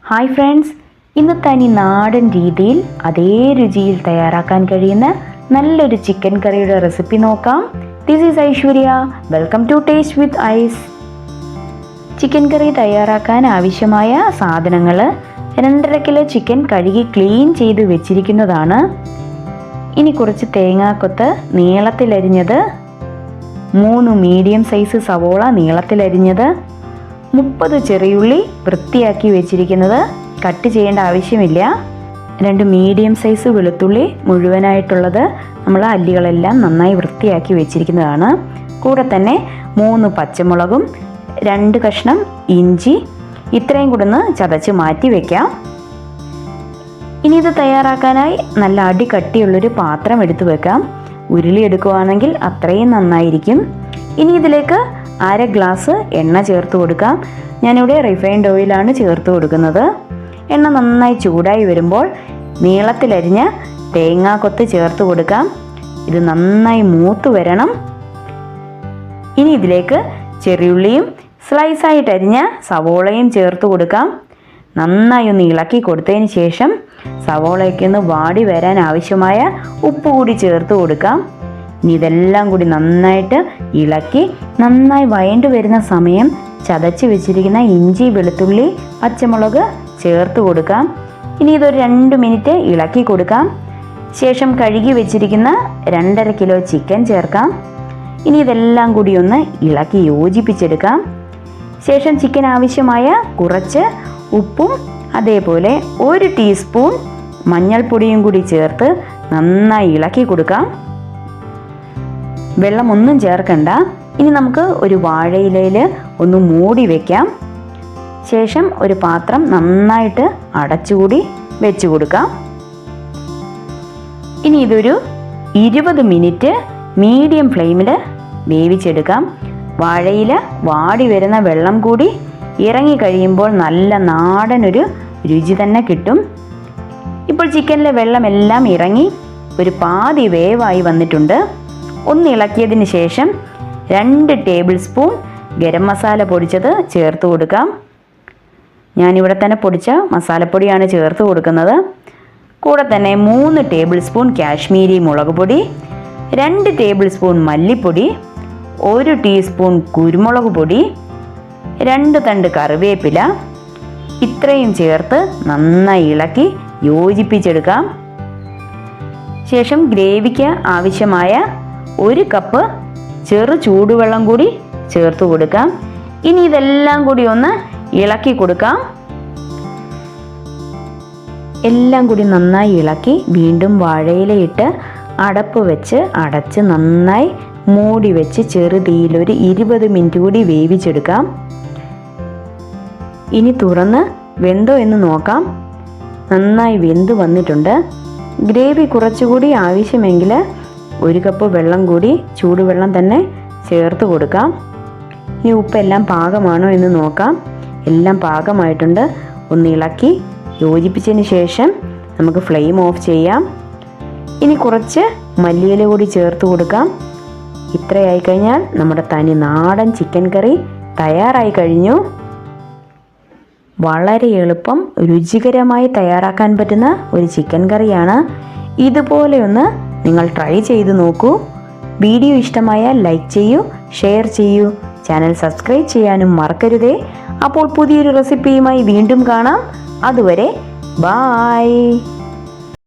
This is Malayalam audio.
ഹായ് ഫ്രണ്ട്സ്, ഇന്ന് തനി നാടൻ രീതിയിൽ അതേ രുചിയിൽ തയ്യാറാക്കാൻ കഴിയുന്ന നല്ലൊരു ചിക്കൻ കറിയുടെ റെസിപ്പി നോക്കാം. This is Aishwarya. Welcome to taste with Ais. Chicken കറി തയ്യാറാക്കാൻ ആവശ്യമായ സാധനങ്ങൾ: 2.5 കിലോ ചിക്കൻ കഴുകി ക്ലീൻ ചെയ്ത് വെച്ചിരിക്കുന്നതാണ്. ഇനി കുറച്ച് തേങ്ങാക്കൊത്ത് നീളത്തിലരിഞ്ഞത്, 3 മീഡിയം സൈസ് സവോള നീളത്തിലരിഞ്ഞത്, 30 ചെറിയുള്ളി വൃത്തിയാക്കി വെച്ചിരിക്കുന്നത്, കട്ട് ചെയ്യേണ്ട ആവശ്യമില്ല, 2 മീഡിയം സൈസ് വെളുത്തുള്ളി മുഴുവനായിട്ടുള്ളത് നമ്മൾ അല്ലികളെല്ലാം നന്നായി വൃത്തിയാക്കി വെച്ചിരിക്കുന്നതാണ്. കൂടെ തന്നെ 3 പച്ചമുളകും 2 കഷ്ണം ഇഞ്ചി, ഇത്രയും കൂടെ ഒന്ന് ചതച്ച് മാറ്റി വയ്ക്കാം. ഇനി ഇത് തയ്യാറാക്കാനായി നല്ല അടി കട്ടിയുള്ളൊരു പാത്രം എടുത്തു വെക്കാം. ഉരുളി എടുക്കുകയാണെങ്കിൽ അത്രയും നന്നായിരിക്കും. ഇനി ഇതിലേക്ക് 1/2 ഗ്ലാസ് എണ്ണ ചേർത്ത് കൊടുക്കാം. ഞാനിവിടെ റിഫൈൻഡ് ഓയിലാണ് ചേർത്ത് കൊടുക്കുന്നത്. എണ്ണ നന്നായി ചൂടായി വരുമ്പോൾ നീളത്തിലരിഞ്ഞ തേങ്ങാക്കൊത്ത് ചേർത്ത് കൊടുക്കാം. ഇത് നന്നായി മൂത്ത് വരണം. ഇനി ഇതിലേക്ക് ചെറിയുള്ളിയും സ്ലൈസായിട്ട് അരിഞ്ഞ സവോളയും ചേർത്ത് കൊടുക്കാം. നന്നായി ഒന്ന് ഇളക്കി കൊടുത്തതിന് ശേഷം സവോളയ്ക്ക് ഒന്ന് വാടി വരാൻ ആവശ്യമായ ഉപ്പ് കൂടി ചേർത്ത് കൊടുക്കാം. ഇനി ഇതെല്ലാം കൂടി നന്നായിട്ട് ഇളക്കി നന്നായി വഴണ്ടു വരുന്ന സമയം ചതച്ച് വെച്ചിരിക്കുന്ന ഇഞ്ചി, വെളുത്തുള്ളി, പച്ചമുളക് ചേർത്ത് കൊടുക്കാം. ഇനി ഇതൊരു 2 മിനിറ്റ് ഇളക്കി കൊടുക്കാം. ശേഷം കഴുകി വെച്ചിരിക്കുന്ന 2.5 കിലോ ചിക്കൻ ചേർക്കാം. ഇനി ഇതെല്ലാം കൂടി ഒന്ന് ഇളക്കി യോജിപ്പിച്ചെടുക്കാം. ശേഷം ചിക്കൻ ആവശ്യമായ കുറച്ച് ഉപ്പും അതേപോലെ 1 ടീസ്പൂൺ മഞ്ഞൾപ്പൊടിയും കൂടി ചേർത്ത് നന്നായി ഇളക്കി കൊടുക്കാം. വെള്ളമൊന്നും ചേർക്കണ്ട. ഇനി നമുക്ക് ഒരു വാഴയിലയിൽ ഒന്ന് മൂടി വയ്ക്കാം. ശേഷം ഒരു പാത്രം നന്നായിട്ട് അടച്ചുകൂടി വെച്ച് കൊടുക്കാം. ഇനി ഇതൊരു 20 മിനിറ്റ് മീഡിയം ഫ്ലെയിമിൽ വേവിച്ചെടുക്കാം. വാഴയില വാടി വരുന്ന വെള്ളം കൂടി ഇറങ്ങി കഴിയുമ്പോൾ നല്ല നാടനൊരു രുചി തന്നെ കിട്ടും. ഇപ്പോൾ ചിക്കനിലെ വെള്ളമെല്ലാം ഇറങ്ങി ഒരു പാതി വേവായി വന്നിട്ടുണ്ട്. ഒന്ന് ഇളക്കിയതിന് ശേഷം 2 ടേബിൾ സ്പൂൺ ഗരം മസാല പൊടിച്ചത് ചേർത്ത് കൊടുക്കാം. ഞാനിവിടെ തന്നെ പൊടിച്ച മസാലപ്പൊടിയാണ് ചേർത്ത് കൊടുക്കുന്നത്. കൂടെ തന്നെ 3 ടേബിൾ സ്പൂൺ കാശ്മീരി മുളക് പൊടി, 2 ടേബിൾ സ്പൂൺ മല്ലിപ്പൊടി, 1 ടീസ്പൂൺ കുരുമുളക് പൊടി, 2 തണ്ട് കറിവേപ്പില, ഇത്രയും ചേർത്ത് നന്നായി ഇളക്കി യോജിപ്പിച്ചെടുക്കാം. ശേഷം ഗ്രേവിക്ക് ആവശ്യമായ 1 കപ്പ് ചെറു ചൂടുവെള്ളം കൂടി ചേർത്ത് കൊടുക്കാം. ഇനി ഇതെല്ലാം കൂടി ഒന്ന് ഇളക്കി കൊടുക്കാം. എല്ലാം കൂടി നന്നായി ഇളക്കി വീണ്ടും വാഴയിലയിട്ട് അടപ്പ് വെച്ച് അടച്ച് നന്നായി മൂടി വെച്ച് ചെറുതീയിലൊരു 20 മിനിറ്റ് കൂടി വേവിച്ചെടുക്കാം. ഇനി തുറന്ന് വെന്തോ എന്ന് നോക്കാം. നന്നായി വെന്ത് വന്നിട്ടുണ്ട്. ഗ്രേവി കുറച്ചുകൂടി ആവശ്യമെങ്കിൽ 1 കപ്പ് വെള്ളം കൂടി ചൂടുവെള്ളം തന്നെ ചേർത്ത് കൊടുക്കാം. ഇനി ഉപ്പെല്ലാം പാകമാണോ എന്ന് നോക്കാം. എല്ലാം പാകമായിട്ടുണ്ട്. ഒന്ന് ഇളക്കി യോജിപ്പിച്ചതിന് ശേഷം നമുക്ക് ഫ്ലെയിം ഓഫ് ചെയ്യാം. ഇനി കുറച്ച് മല്ലിയില കൂടി ചേർത്ത് കൊടുക്കാം. ഇത്രയായി കഴിഞ്ഞാൽ നമ്മുടെ തനി നാടൻ ചിക്കൻ കറി തയ്യാറായി കഴിഞ്ഞു. വളരെ എളുപ്പം രുചികരമായി തയ്യാറാക്കാൻ പറ്റുന്ന ഒരു ചിക്കൻ കറിയാണ്. ഇതുപോലെ ഒന്ന് നിങ്ങൾ ട്രൈ ചെയ്ത് നോക്കൂ. വീഡിയോ ഇഷ്ടമായാൽ ലൈക്ക് ചെയ്യൂ, ഷെയർ ചെയ്യൂ, ചാനൽ സബ്സ്ക്രൈബ് ചെയ്യാനും മറക്കരുതേ. അപ്പോൾ പുതിയൊരു റെസിപ്പിയുമായി വീണ്ടും കാണാം. അതുവരെ ബായ്.